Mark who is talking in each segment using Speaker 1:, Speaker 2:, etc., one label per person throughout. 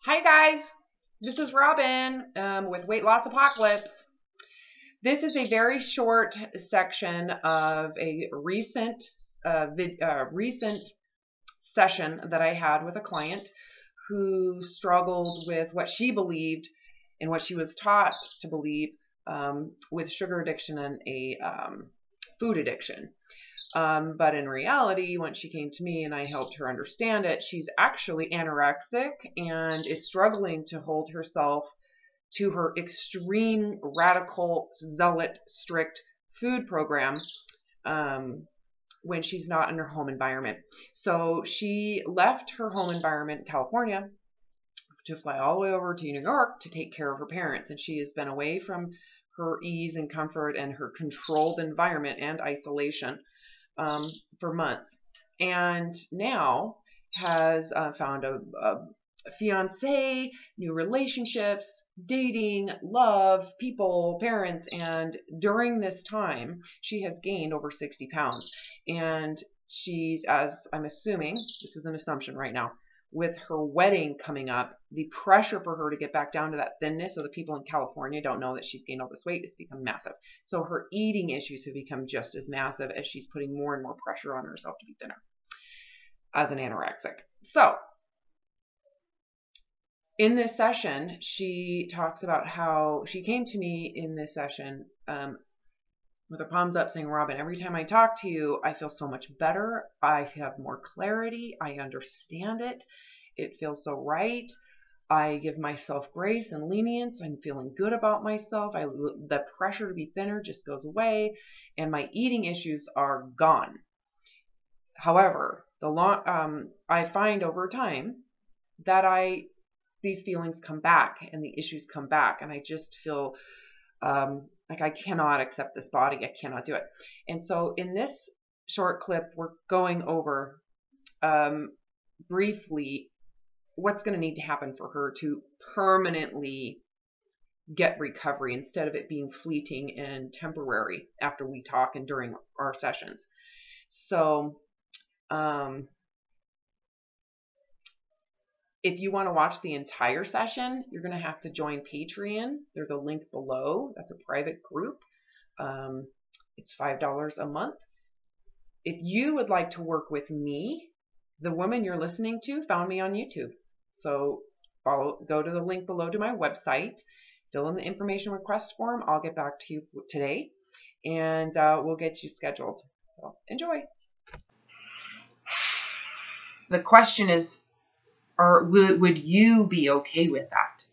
Speaker 1: Hi guys, this is Robin with Weight Loss Apocalypse. This is a very short section of a recent session that I had with a client who struggled with what she believed and what she was taught to believe with sugar addiction and a food addiction. But in reality, when she came to me and I helped her understand it, she's actually anorexic and is struggling to hold herself to her extreme, radical, zealot, strict food program when she's not in her home environment. So she left her home environment in California to fly all the way over to New York to take care of her parents. And she has been away from her ease and comfort and her controlled environment and isolation for months, and now has found a fiance, new relationships, dating, love, people, parents, and during this time she has gained over 60 pounds. And she's, as I'm assuming, this is an assumption right now, with her wedding coming up, the pressure for her to get back down to that thinness, so the people in California don't know that she's gained all this weight, has become massive. So her eating issues have become just as massive as she's putting more and more pressure on herself to be thinner as an anorexic. So in this session, she talks about how she came to me in this session with her palms up saying, Robin, every time I talk to you, I feel so much better. I have more clarity. I understand it. It feels so right. I give myself grace and lenience. I'm feeling good about myself. The pressure to be thinner just goes away, and my eating issues are gone. However, I find over time that these feelings come back and the issues come back, and I just feel like I cannot accept this body. I cannot do it. And so in this short clip, we're going over briefly what's going to need to happen for her to permanently get recovery instead of it being fleeting and temporary after we talk and during our sessions. So if you want to watch the entire session, you're going to have to join Patreon. There's a link below. That's a private group. It's $5 a month. If you would like to work with me, the woman you're listening to found me on YouTube. So go to the link below to my website, fill in the information request form. I'll get back to you today, and we'll get you scheduled. So enjoy. The question is, would you be okay with that?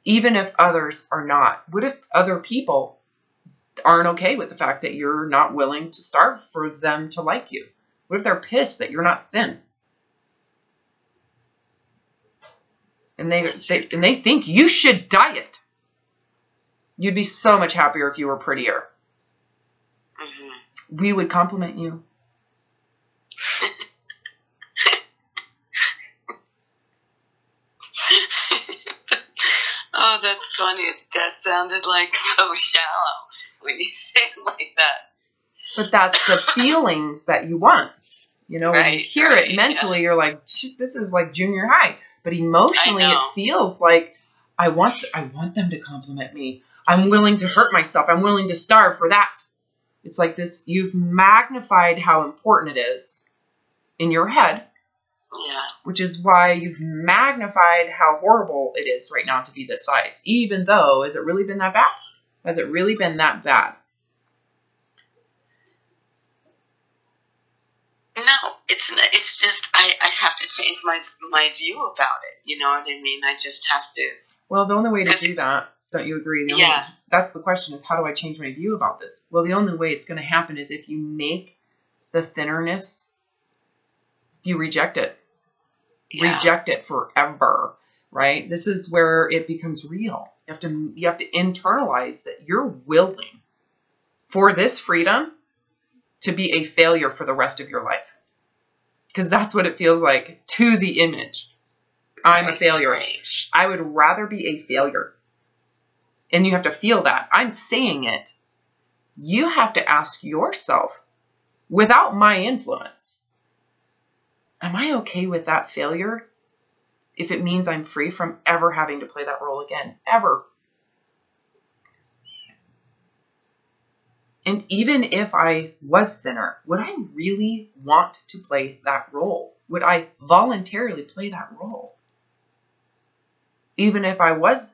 Speaker 1: Even if others are not? What if other people aren't okay with the fact that you're not willing to starve for them to like you? What if they're pissed that you're not thin? And they think you should diet. You'd be so much happier if you were prettier. Mm-hmm. We would compliment you.
Speaker 2: Oh, that's funny. That sounded like so shallow when you say it like that.
Speaker 1: But that's the feelings that you want. You know, when you hear it mentally, you're like, this is like junior high. But emotionally, it feels like, I want them to compliment me. I'm willing to hurt myself. I'm willing to starve for that. It's like this, you've magnified how important it is in your head.
Speaker 2: Yeah.
Speaker 1: Which is why you've magnified how horrible it is right now to be this size. Even though, has it really been that bad? Has it really been that bad?
Speaker 2: No, it's not. It's just I have to change my view about it. You know what I mean? I just have to.
Speaker 1: Well, the only way to do that, don't you agree? That's the question, is how do I change my view about this? Well, the only way it's going to happen is if you make the thinnerness, you reject it. Yeah. Reject it forever, right? This is where it becomes real. You have to internalize that you're willing for this freedom to be a failure for the rest of your life. Because that's what it feels like to the image. I'm a failure.
Speaker 2: Right.
Speaker 1: I would rather be a failure. And you have to feel that. I'm saying it. You have to ask yourself, without my influence, am I okay with that failure? if it means I'm free from ever having to play that role again, ever. And even if I was thinner, would I really want to play that role? Would I voluntarily play that role? Even if I was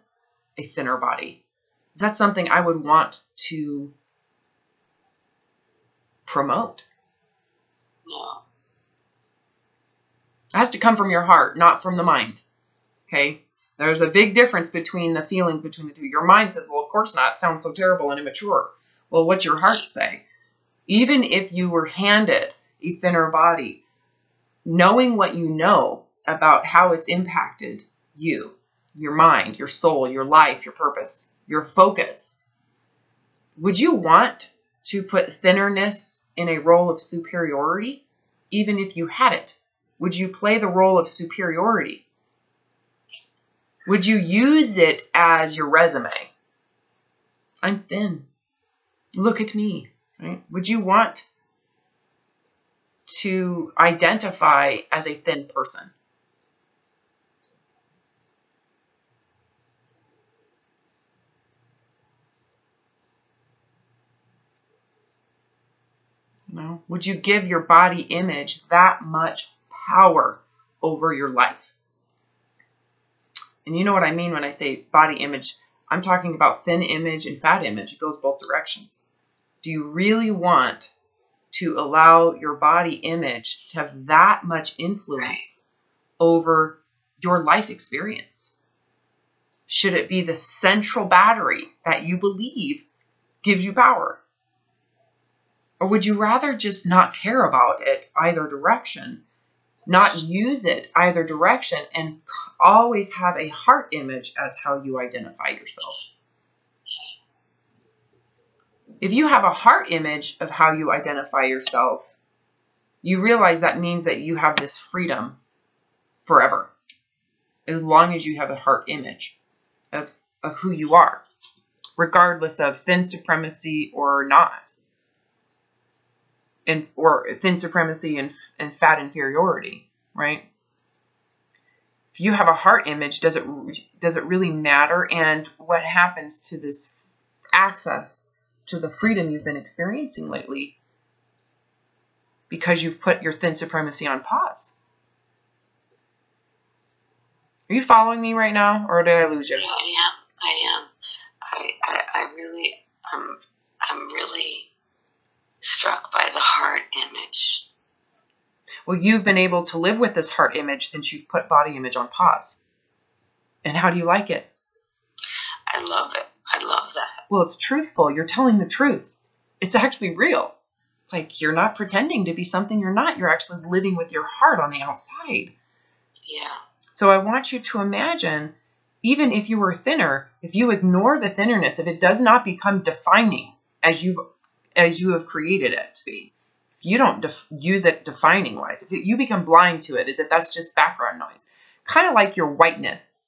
Speaker 1: a thinner body, is that something I would want to promote?
Speaker 2: No.
Speaker 1: It has to come from your heart, not from the mind. Okay? There's a big difference between the feelings between the two. Your mind says, well, of course not. It sounds so terrible and immature. Well, what's your heart say? Even if you were handed a thinner body, knowing what you know about how it's impacted you, your mind, your soul, your life, your purpose, your focus, would you want to put thinnerness in a role of superiority? Even if you had it, would you play the role of superiority? Would you use it as your resume? I'm thin. Look at me. Right? Would you want to identify as a thin person? No. Would you give your body image that much power over your life? And you know what I mean when I say body image. I'm talking about thin image and fat image. It goes both directions. Do you really want to allow your body image to have that much influence over your life experience? Should it be the central battery that you believe gives you power? Or would you rather just not care about it either direction, not use it either direction, and always have a heart image as how you identify yourself? If you have a heart image of how you identify yourself, you realize that means that you have this freedom forever, as long as you have a heart image of who you are, regardless of thin supremacy or not, or thin supremacy and fat inferiority, right? If you have a heart image, does it really matter? And what happens to this access to the freedom you've been experiencing lately because you've put your thin supremacy on pause? Are you following me right now, or did I lose you?
Speaker 2: Yeah, I am. I really, I'm really struck by the heart image.
Speaker 1: Well, you've been able to live with this heart image since you've put body image on pause. And how do you like it?
Speaker 2: I love it. I love that.
Speaker 1: Well, it's truthful. You're telling the truth. It's actually real. It's like you're not pretending to be something you're not. You're actually living with your heart on the outside.
Speaker 2: Yeah.
Speaker 1: So I want you to imagine, even if you were thinner, if you ignore the thinnerness, if it does not become defining as you have created it to be, if you don't use it defining wise, if you become blind to it, as if that's just background noise, kind of like your whiteness,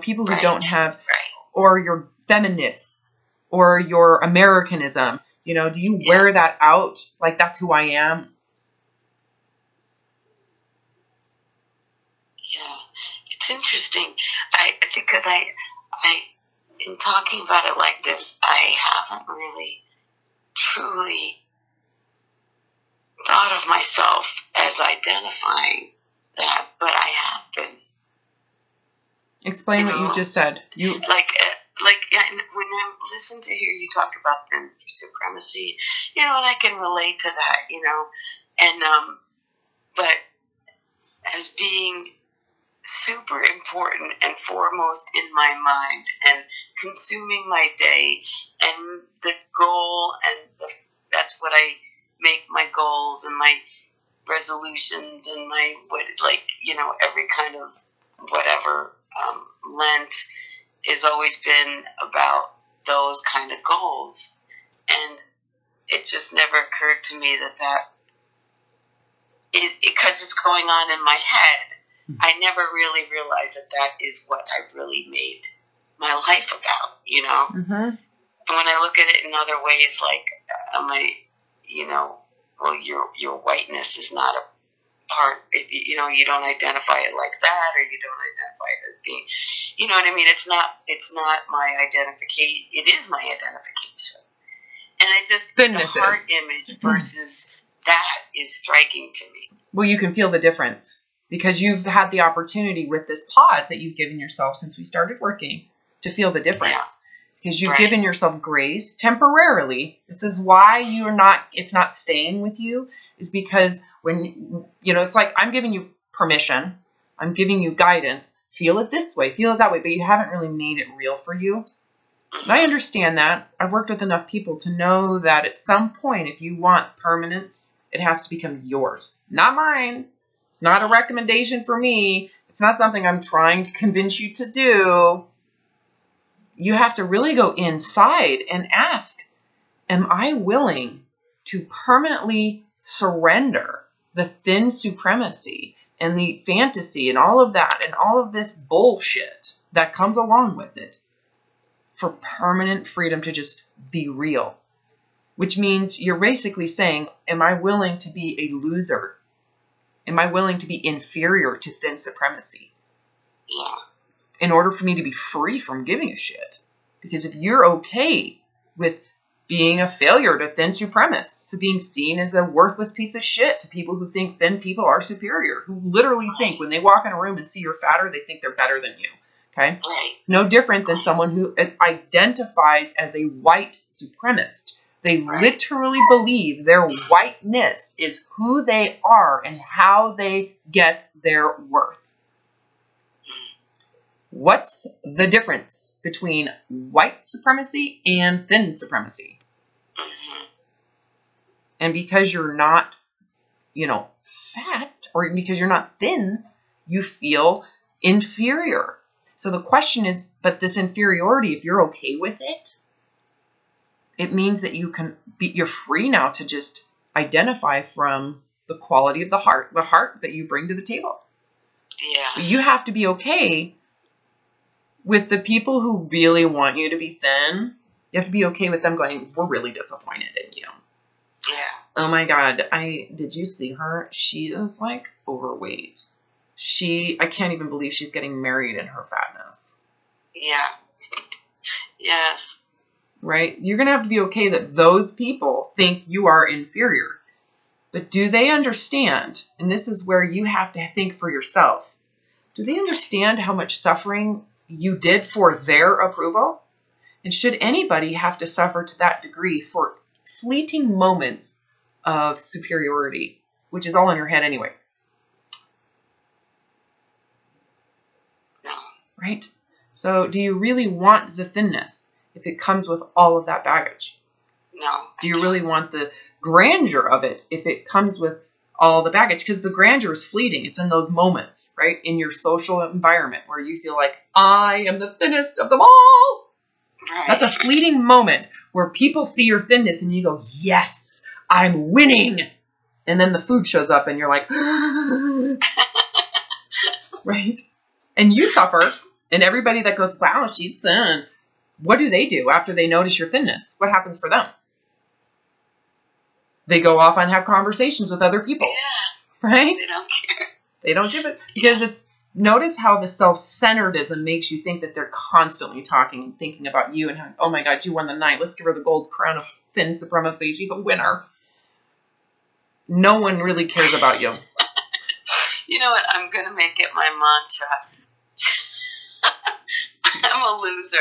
Speaker 1: people who don't have, or your feminists, or your Americanism, do you wear that out? Like, that's who I am.
Speaker 2: Yeah, it's interesting. Because I, in talking about it like this, I haven't really truly thought of myself as identifying that, but I have been.
Speaker 1: Explain what you just said.
Speaker 2: When I listen to hear you talk about thin supremacy, and I can relate to that, and but as being super important and foremost in my mind and consuming my day, and the goal, and that's what I make my goals and my resolutions and my every kind of whatever Lent has always been about those kind of goals. And it just never occurred to me that because it's going on in my head, I never really realized that is what I've really made my life about,
Speaker 1: Mm-hmm.
Speaker 2: And when I look at it in other ways, like, well, your whiteness is not a part, if you know, you don't identify it like that, or you don't identify it as being, you know what I mean? It's not my identification. It is my identification. And it just,
Speaker 1: Thinness
Speaker 2: the heart
Speaker 1: is.
Speaker 2: image versus that is striking to me.
Speaker 1: Well, you can feel the difference because you've had the opportunity with this pause that you've given yourself since we started working to feel the difference.
Speaker 2: Yeah.
Speaker 1: Because you've given yourself grace temporarily. This is why it's not staying with you, is because when, you know, it's like, I'm giving you permission. I'm giving you guidance. Feel it this way, feel it that way, but you haven't really made it real for you. And I understand that. I've worked with enough people to know that at some point, if you want permanence, it has to become yours, not mine. It's not a recommendation for me. It's not something I'm trying to convince you to do. You have to really go inside and ask, am I willing to permanently surrender the thin supremacy and the fantasy and all of that and all of this bullshit that comes along with it for permanent freedom to just be real? Which means you're basically saying, am I willing to be a loser? Am I willing to be inferior to thin supremacy?
Speaker 2: Yeah.
Speaker 1: In order for me to be free from giving a shit. Because if you're okay with being a failure to thin supremacists, to being seen as a worthless piece of shit to people who think thin people are superior, who literally think when they walk in a room and see you're fatter, they think they're better than you. Okay? It's no different than someone who identifies as a white supremacist. They literally believe their whiteness is who they are and how they get their worth. What's the difference between white supremacy and thin supremacy? And because you're not, you know, fat, or because you're not thin, you feel inferior. So the question is, but this inferiority, if you're okay with it, it means that you're free now to just identify from the quality of the heart that you bring to the table.
Speaker 2: Yeah.
Speaker 1: But you have to be okay with the people who really want you to be thin. You have to be okay with them going, we're really disappointed in you.
Speaker 2: Yeah.
Speaker 1: Oh my God. Did you see her? She is like overweight. I can't even believe she's getting married in her fatness.
Speaker 2: Yeah. Yes.
Speaker 1: Right? You're going to have to be okay that those people think you are inferior. But do they understand? And this is where you have to think for yourself. Do they understand how much suffering you did for their approval? And should anybody have to suffer to that degree for fleeting moments of superiority, which is all in your head anyways?
Speaker 2: No.
Speaker 1: Right? So do you really want the thinness if it comes with all of that baggage?
Speaker 2: No.
Speaker 1: Do you really want the grandeur of it if it comes with all the baggage? Because the grandeur is fleeting. It's in those moments, right? In your social environment where you feel like, I am the thinnest of them all.
Speaker 2: Right.
Speaker 1: That's a fleeting moment where people see your thinness and you go, yes, I'm winning. And then the food shows up and you're like, right? And you suffer. And everybody that goes, wow, she's thin. What do after they notice your thinness? What happens for them? They go off and have conversations with other people.
Speaker 2: Yeah.
Speaker 1: Right?
Speaker 2: They don't care.
Speaker 1: They don't give it. Because notice how the self-centeredism makes you think that they're constantly talking and thinking about you and how, oh my God, you won the night. Let's give her the gold crown of thin supremacy. She's a winner. No one really cares about you.
Speaker 2: You know what? I'm going to make it my mantra. I'm a loser.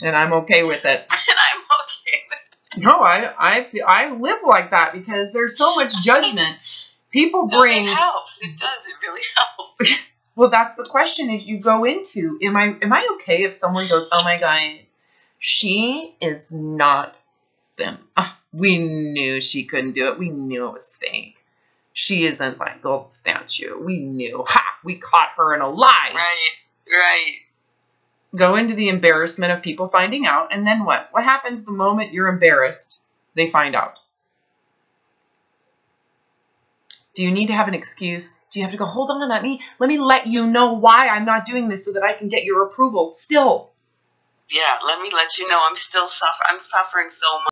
Speaker 1: And I'm okay with it.
Speaker 2: And I'm okay with it.
Speaker 1: No, I live like that because there's so much judgment. People bring...
Speaker 2: No, it helps. It does. It really helps.
Speaker 1: Well, that's the question is you go into, am I okay if someone goes, oh my God, she is not thin. We knew she couldn't do it. We knew it was fake. She isn't like gold statue. We knew. Ha! We caught her in a lie.
Speaker 2: Right.
Speaker 1: Go into the embarrassment of people finding out, and then what? What happens the moment you're embarrassed? They find out. Do you need to have an excuse? Do you have to go, hold on, let me let you know why I'm not doing this so that I can get your approval still?
Speaker 2: Yeah, let me let you know I'm still suffering. I'm suffering so much.